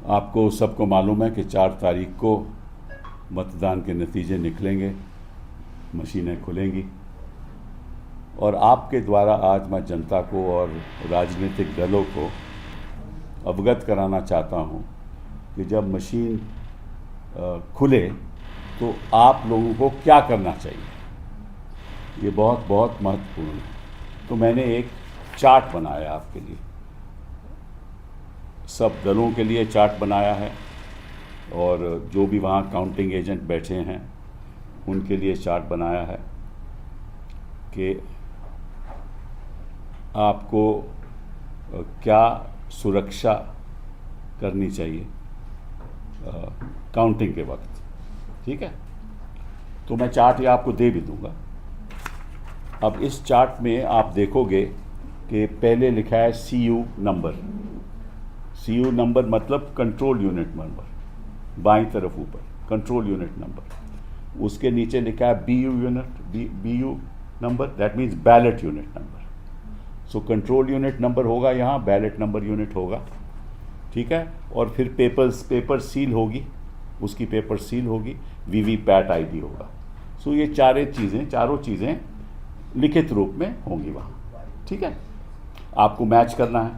आपको सबको मालूम है कि 4 तारीख को मतदान के नतीजे निकलेंगे, मशीनें खुलेंगी और आपके द्वारा आज मैं जनता को और राजनीतिक दलों को अवगत कराना चाहता हूं कि जब मशीन खुले तो आप लोगों को क्या करना चाहिए। ये बहुत बहुत महत्वपूर्ण है। तो मैंने एक चार्ट बनाया आपके लिए, सब दलों के लिए चार्ट बनाया है और जो भी वहाँ काउंटिंग एजेंट बैठे हैं उनके लिए चार्ट बनाया है कि आपको क्या सुरक्षा करनी चाहिए काउंटिंग के वक्त। ठीक है, तो मैं चार्ट ये आपको दे भी दूंगा। अब इस चार्ट में आप देखोगे कि पहले लिखा है CU नंबर। CU नंबर मतलब कंट्रोल यूनिट नंबर, बाईं तरफ ऊपर कंट्रोल यूनिट नंबर। उसके नीचे लिखा है BU number, that means ballot unit number. So control unit number होगा यहाँ, बैलेट नंबर यूनिट होगा। ठीक है, और फिर पेपर सील होगी, उसकी पेपर सील होगी, VVPAT ID होगा। सो ये चारों चीज़ें लिखित रूप में होंगी वहाँ। ठीक है, आपको मैच करना है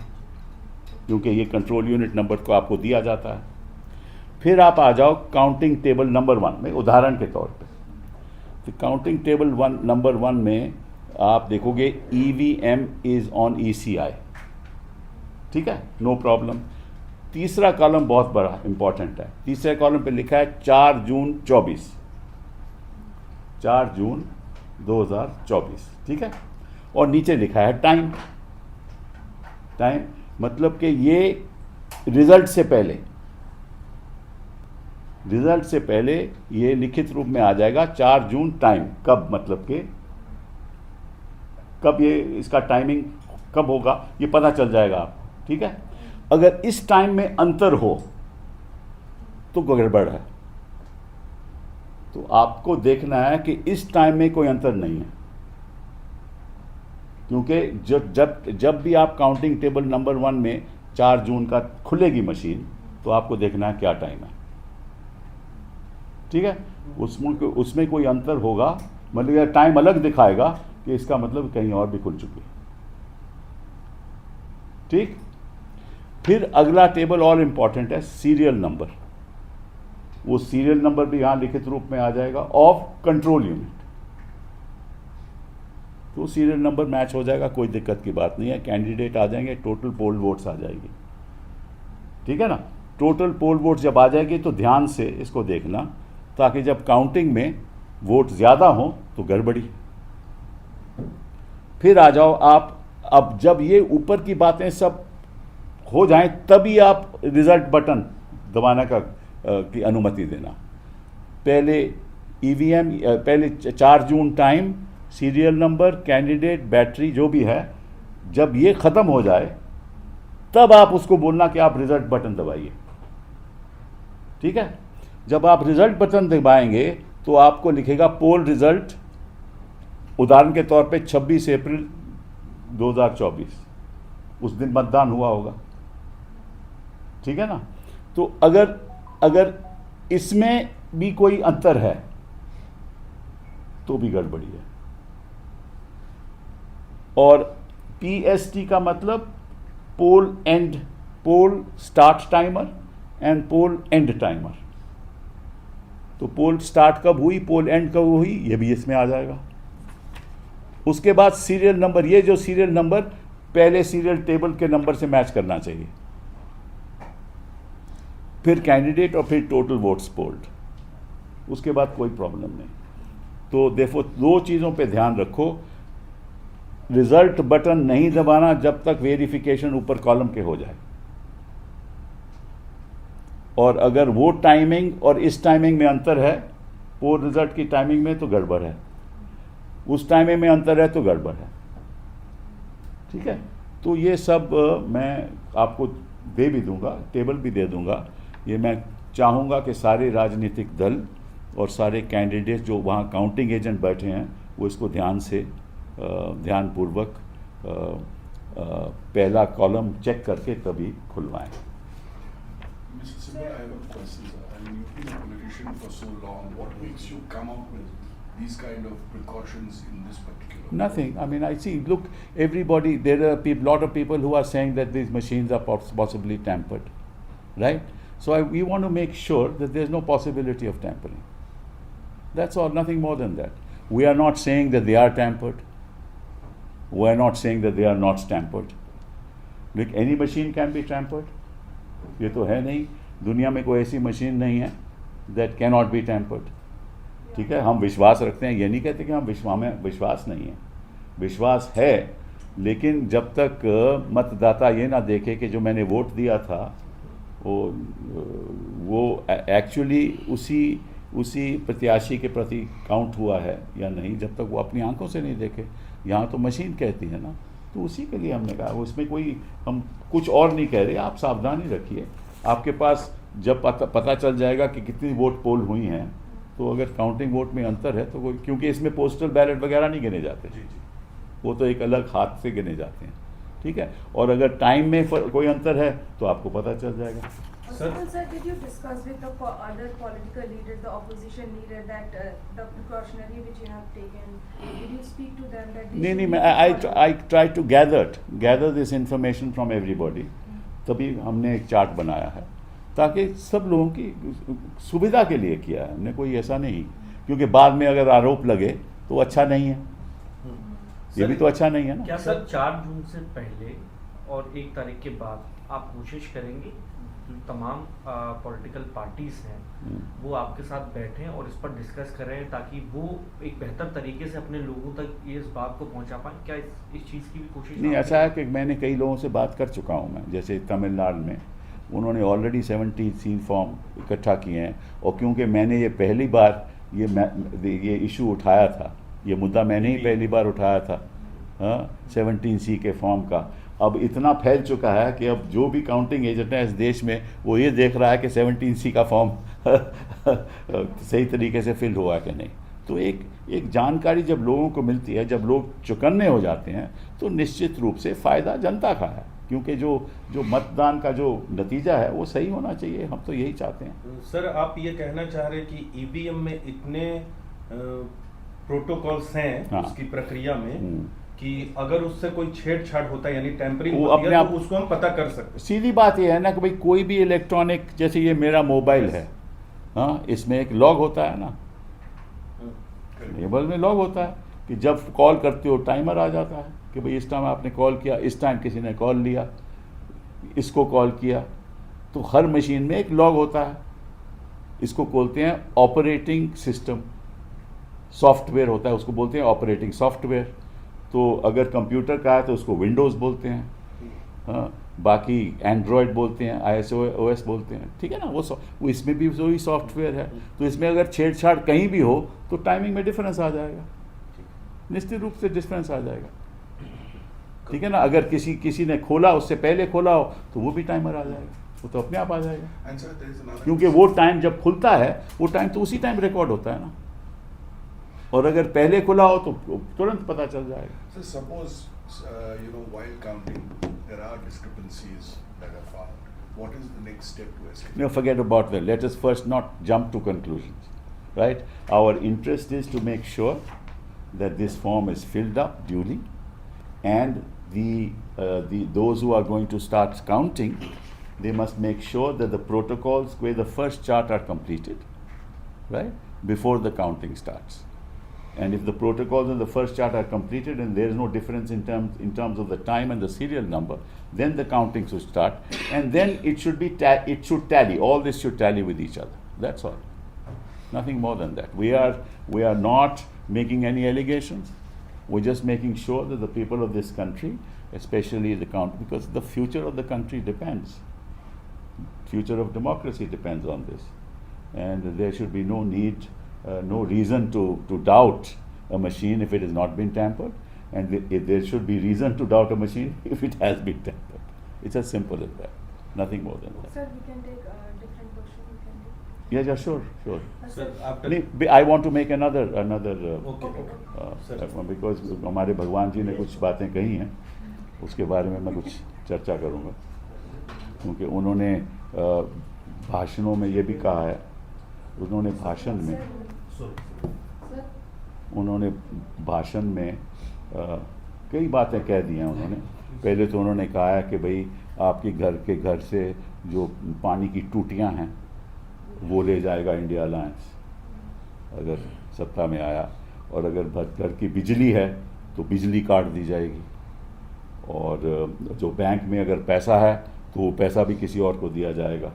क्योंकि ये कंट्रोल यूनिट नंबर को आपको दिया जाता है। फिर आप आ जाओ काउंटिंग टेबल नंबर 1 में, उदाहरण के तौर पे। तो काउंटिंग टेबल नंबर 1 में आप देखोगे EVM इज़ ऑन ECI। ठीक है, नो प्रॉब्लम। तीसरा कॉलम बहुत बड़ा इंपॉर्टेंट है। तीसरे कॉलम पे लिखा है 4 जून 24, 4 जून 2024। ठीक है, और नीचे लिखा है टाइम मतलब कि ये रिजल्ट से पहले ये लिखित रूप में आ जाएगा 4 जून टाइम। कब मतलब कि कब ये इसका टाइमिंग कब होगा ये पता चल जाएगा आपको। ठीक है, अगर इस टाइम में अंतर हो तो गड़बड़ है। तो आपको देखना है कि इस टाइम में कोई अंतर नहीं है, क्योंकि जब भी आप काउंटिंग टेबल नंबर 1 में 4 जून का खुलेगी मशीन तो आपको देखना है क्या टाइम है। ठीक है, उसमें कोई अंतर होगा, मतलब टाइम अलग दिखाएगा कि इसका मतलब कहीं और भी खुल चुकी है। ठीक, फिर अगला टेबल और इंपॉर्टेंट है सीरियल नंबर। वो सीरियल नंबर भी यहां लिखित रूप में आ जाएगा ऑफ कंट्रोल यूनिट। तो सीरियल नंबर मैच हो जाएगा, कोई दिक्कत की बात नहीं है। कैंडिडेट आ जाएंगे, टोटल पोल वोट्स आ जाएगी। ठीक है ना, टोटल पोल वोट्स जब आ जाएगी तो ध्यान से इसको देखना, ताकि जब काउंटिंग में वोट ज़्यादा हो तो गड़बड़ी। फिर आ जाओ आप, अब जब ये ऊपर की बातें सब हो जाएं तभी आप रिजल्ट बटन दबाने की अनुमति देना। पहले EVM, पहले 4 जून time, serial number, candidate, battery जो भी है, जब ये ख़त्म हो जाए तब आप उसको बोलना कि आप रिजल्ट बटन दबाइए। ठीक है, जब आप रिजल्ट बटन दबाएंगे तो आपको लिखेगा पोल रिजल्ट, उदाहरण के तौर पे 26 अप्रैल 2024, उस दिन मतदान हुआ होगा। ठीक है ना, तो अगर इसमें भी कोई अंतर है तो भी गड़बड़ी है। और PST का मतलब poll end, poll start timer and poll end timer. तो पोल स्टार्ट कब हुई, पोल एंड कब हुई, ये भी इसमें आ जाएगा। उसके बाद सीरियल नंबर, ये जो सीरियल नंबर पहले सीरियल टेबल के नंबर से मैच करना चाहिए। फिर कैंडिडेट और फिर टोटल वोट्स पोल्ड, उसके बाद कोई प्रॉब्लम नहीं। तो देखो, 2 चीज़ों पे ध्यान रखो, रिजल्ट बटन नहीं दबाना जब तक वेरिफिकेशन ऊपर कॉलम के हो जाए। और अगर वो टाइमिंग और इस टाइमिंग में अंतर है, पोल रिजल्ट की टाइमिंग में, तो गड़बड़ है। उस टाइमिंग में अंतर है तो गड़बड़ है। ठीक है, तो ये सब मैं आपको दे भी दूंगा, टेबल भी दे दूंगा। ये मैं चाहूँगा कि सारे राजनीतिक दल और सारे कैंडिडेट जो वहाँ काउंटिंग एजेंट बैठे हैं वो इसको ध्यानपूर्वक पहला कॉलम चेक करके तभी खुलवाएं। Well, I have a question, sir. I mean, you've been a politician for so long. What makes you come up with these kind of precautions in this particular? Nothing. I mean, I see. Look, everybody. There are a lot of people who are saying that these machines are possibly tampered, right? So we want to make sure that there's no possibility of tampering. That's all. Nothing more than that. We are not saying that they are tampered. We are not saying that they are not tampered. Like any machine can be tampered. ये तो है नहीं. दुनिया में कोई ऐसी machine नहीं है that cannot be tampered. ठीक है, हम विश्वास रखते हैं. ये नहीं कहते कि हमें विश्वास नहीं है. विश्वास है, लेकिन जब तक मतदाता ये ना देखे कि जो मैंने वोट दिया था वो एक्चुअली उसी प्रत्याशी के प्रति काउंट हुआ है या नहीं, जब तक वो अपनी आंखों से नहीं देखे. यहाँ तो मशीन कहती है ना, तो उसी के लिए हमने कहा. उसमें कोई हम कुछ और नहीं कह रहे. आप सावधानी रखिए. आपके पास जब पता चल जाएगा कि कितनी वोट पोल हुई हैं, तो अगर काउंटिंग वोट में अंतर है तो कोई, क्योंकि इसमें पोस्टल बैलेट वगैरह नहीं गिने जाते, वो तो एक अलग हाथ से गिने जाते हैं. ठीक है, और अगर टाइम में कोई अंतर है तो आपको पता चल जाएगा. Sir, did you discuss with the other political leaders, the opposition leader, that the precautionary which you have taken? Did you speak to them that? नहीं, I try to gather this information from everybody. तभी हमने एक chart बनाया है, ताकि सब लोगों की सुविधा के लिए किया है. हमने कोई ऐसा नहीं, क्योंकि बाद में अगर आरोप लगे तो अच्छा नहीं है. ये भी तो अच्छा नहीं है ना. क्या सर 4 जून से पहले और 1 तारीख के बाद आप कोशिश करेंगे जो तमाम पॉलिटिकल पार्टीज हैं वो आपके साथ बैठें और इस पर डिस्कस करें, ताकि वो एक बेहतर तरीके से अपने लोगों तक इस बात को पहुंचा पाएं? क्या इस चीज़ की भी कोशिश? नहीं, ऐसा है कि मैंने कई लोगों से बात कर चुका हूं मैं. जैसे तमिलनाडु में उन्होंने ऑलरेडी 17 फॉर्म इकट्ठा किए हैं, और क्योंकि मैंने ये पहली बार ये इशू उठाया था, ये मुद्दा मैंने ही पहली बार उठाया था 17C के फॉर्म का. अब इतना फैल चुका है कि अब जो भी काउंटिंग एजेंट है इस देश में, वो ये देख रहा है कि 17C का फॉर्म सही तरीके से फिल हुआ कि नहीं. तो एक जानकारी जब लोगों को मिलती है, जब लोग चौकन्ने हो जाते हैं, तो निश्चित रूप से फ़ायदा जनता का है, क्योंकि जो मतदान का जो नतीजा है वो सही होना चाहिए. हम तो यही चाहते हैं. सर, आप ये कहना चाह रहे हैं कि ईवीएम में इतने प्रोटोकॉल्स हैं, हाँ, उसकी प्रक्रिया में, कि अगर उससे कोई छेड़छाड़ होता है यानी टैंपरिंग होती है, तो उसको हम पता कर सकते हैं. सीधी बात यह है ना कि भाई कोई भी इलेक्ट्रॉनिक, जैसे ये मेरा मोबाइल है, हाँ, इसमें एक लॉग होता है ना, मोबाइल में लॉग होता है कि जब कॉल करते हो टाइमर आ जाता है कि भाई इस टाइम आपने कॉल किया, इस टाइम किसी ने कॉल लिया, इसको कॉल किया. तो हर मशीन में एक लॉग होता है. इसको बोलते हैं ऑपरेटिंग सिस्टम सॉफ्टवेयर होता है, उसको बोलते हैं ऑपरेटिंग सॉफ्टवेयर. तो अगर कंप्यूटर का है तो उसको विंडोज़ बोलते हैं, हाँ, बाकी एंड्रॉयड बोलते हैं, iOS बोलते हैं. ठीक है ना, वो इसमें भी वही सॉफ्टवेयर है. तो इसमें अगर छेड़छाड़ कहीं भी हो तो टाइमिंग में डिफरेंस आ जाएगा, निश्चित रूप से डिफरेंस आ जाएगा. ठीक है ना, अगर किसी ने खोला, उससे पहले खोला हो, तो वो भी टाइमर आ जाएगा, वो तो अपने आप आ जाएगा. क्योंकि वो टाइम जब खुलता है, वो टाइम तो उसी टाइम रिकॉर्ड होता है ना, और अगर पहले खुला हो तो तुरंत पता चल जाएगा. So suppose while counting there are discrepancies that are found. What is the next step to escalate? No, forget about that. Let us first not jump to conclusions, right? Our interest is to make sure that this form is filled up duly, and those who are going to start counting, they must make sure that the protocols where the first chart are completed, right, before the counting starts. And if the protocols in the first chart are completed and there is no difference in terms of the time and the serial number, then the counting should start, and then it should tally. All this should tally with each other. That's all. Nothing more than that. We are not making any allegations. We're just making sure that the people of this country, especially because the future of the country depends. Future of democracy depends on this, and there should be no need. No reason to doubt a machine if it has not been tampered, and there should be reason to doubt a machine if it has been tampered. It's as simple as that. Nothing more than that. Sir, we can take a different question. Yeah, sure. Sir, after I want to make another okay. Because हमारे भगवान जी ने कुछ बातें कही हैं, उसके बारे में मैं कुछ चर्चा करूँगा, क्योंकि उन्होंने भाषणों में ये भी कहा है, उन्होंने भाषण में कई बातें कह दी हैं उन्होंने। पहले तो उन्होंने कहा है कि भाई आपके घर से जो पानी की टूटियां हैं वो ले जाएगा इंडिया अलायंस अगर सत्ता में आया, और अगर घर की बिजली है तो बिजली काट दी जाएगी, और जो बैंक में अगर पैसा है तो वो पैसा भी किसी और को दिया जाएगा।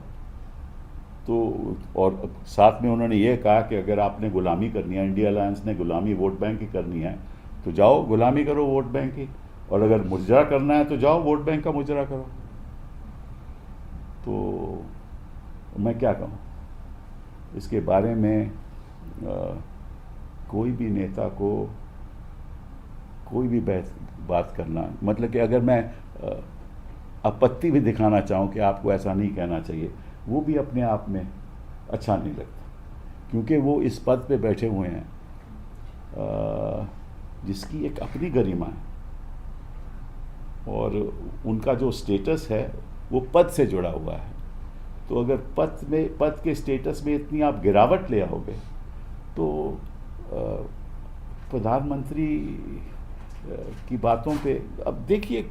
तो और साथ में उन्होंने ये कहा कि अगर आपने गुलामी करनी है, इंडिया अलायंस ने गुलामी वोट बैंक की करनी है तो जाओ गुलामी करो वोट बैंक की, और अगर मुजरा करना है तो जाओ वोट बैंक का मुजरा करो। तो मैं क्या कहूँ इसके बारे में, कोई भी नेता को कोई भी बात करना, मतलब कि अगर मैं आपत्ति भी दिखाना चाहूँ कि आपको ऐसा नहीं कहना चाहिए, वो भी अपने आप में अच्छा नहीं लगता, क्योंकि वो इस पद पे बैठे हुए हैं जिसकी एक अपनी गरिमा है, और उनका जो स्टेटस है वो पद से जुड़ा हुआ है। तो अगर पद के स्टेटस में इतनी आप गिरावट ले आओगे तो प्रधानमंत्री की बातों पे, अब देखिए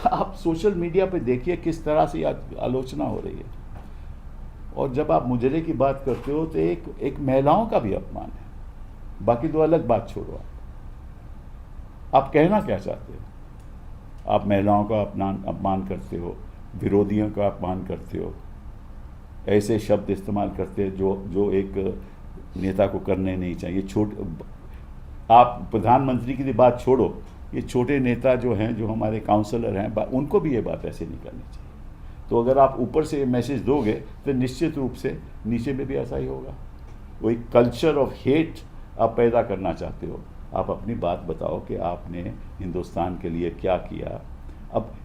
आप सोशल मीडिया पे देखिए किस तरह से आलोचना हो रही है, और जब आप मुजरे की बात करते हो तो एक महिलाओं का भी अपमान है। बाकी दो अलग बात छोड़ो, आप कहना क्या चाहते हो? आप महिलाओं का अपमान करते हो, विरोधियों का अपमान करते हो, ऐसे शब्द इस्तेमाल करते हो जो एक नेता को करने नहीं चाहिए। आप प्रधानमंत्री की बात छोड़ो, ये छोटे नेता जो हैं, जो हमारे काउंसलर हैं, उनको भी ये बात ऐसे नहीं करनी चाहिए। तो अगर आप ऊपर से मैसेज दोगे तो निश्चित रूप से नीचे में भी ऐसा ही होगा। वो एक कल्चर ऑफ हेट आप पैदा करना चाहते हो। आप अपनी बात बताओ कि आपने हिंदुस्तान के लिए क्या किया। अब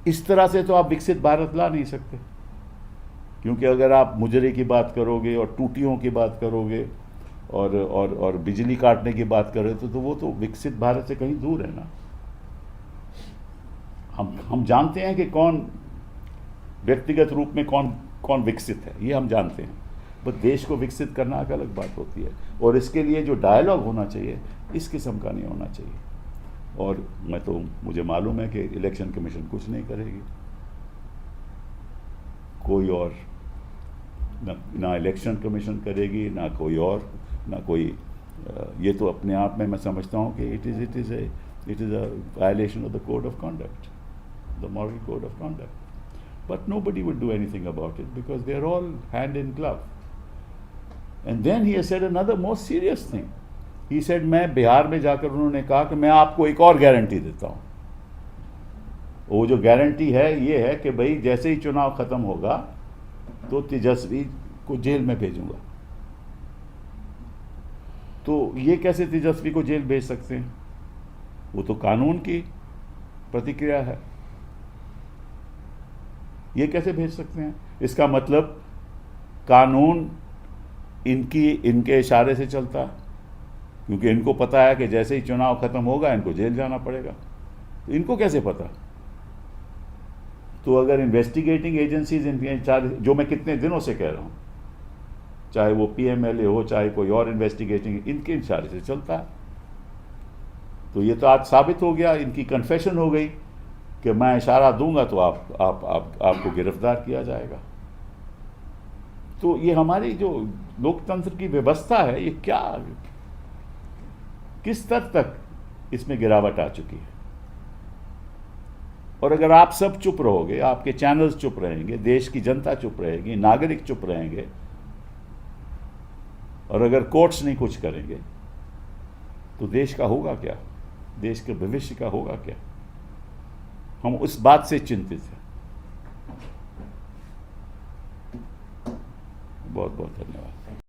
इस तरह से तो आप विकसित भारत ला नहीं सकते, क्योंकि अगर आप मुजरे की बात करोगे और टूटियों की बात करोगे और बिजली काटने की बात करें तो वो तो विकसित भारत से कहीं दूर है ना। हम जानते हैं कि कौन व्यक्तिगत रूप में कौन विकसित है, ये हम जानते हैं, बस देश को विकसित करना एक अलग बात होती है, और इसके लिए जो डायलॉग होना चाहिए इस किस्म का नहीं होना चाहिए। और मुझे मालूम है कि इलेक्शन कमीशन कुछ नहीं करेगी, कोई और ना इलेक्शन कमीशन करेगी, ना कोई और, ना कोई ये तो अपने आप में मैं समझता हूँ कि it is a violation of the code of conduct, the moral code of conduct, but nobody would do anything about it because they are all hand in glove. And then he has said another more serious thing. He said, मैं बिहार में जाकर उन्होंने कहा कि मैं आपको एक और गारंटी देता हूँ। वो जो गारंटी है ये है कि भाई जैसे ही चुनाव खत्म होगा तो तेजस्वी को जेल में भेजूंगा। तो ये कैसे तेजस्वी को जेल भेज सकते हैं? वो तो कानून की प्रतिक्रिया है, ये कैसे भेज सकते हैं? इसका मतलब कानून इनके इशारे से चलता है, क्योंकि इनको पता है कि जैसे ही चुनाव खत्म होगा इनको जेल जाना पड़ेगा। तो इनको कैसे पता? तो अगर इन्वेस्टिगेटिंग एजेंसीज इनके इशारे, जो मैं कितने दिनों से कह रहा हूं, चाहे वो पीएमएलए हो चाहे कोई और इन्वेस्टिगेटिंग, इनके इशारे से चलता है। तो ये तो आज साबित हो गया, इनकी कन्फेशन हो गई कि मैं इशारा दूंगा तो आपको गिरफ्तार किया जाएगा। तो ये हमारी जो लोकतंत्र की व्यवस्था है, ये क्या, किस स्तर तक इसमें गिरावट आ चुकी है। और अगर आप सब चुप रहोगे, आपके चैनल्स चुप रहेंगे, देश की जनता चुप रहेगी, नागरिक चुप रहेंगे, और अगर कोर्ट्स नहीं कुछ करेंगे तो देश का होगा क्या? देश के भविष्य का होगा क्या? हम उस बात से चिंतित हैं। बहुत बहुत धन्यवाद।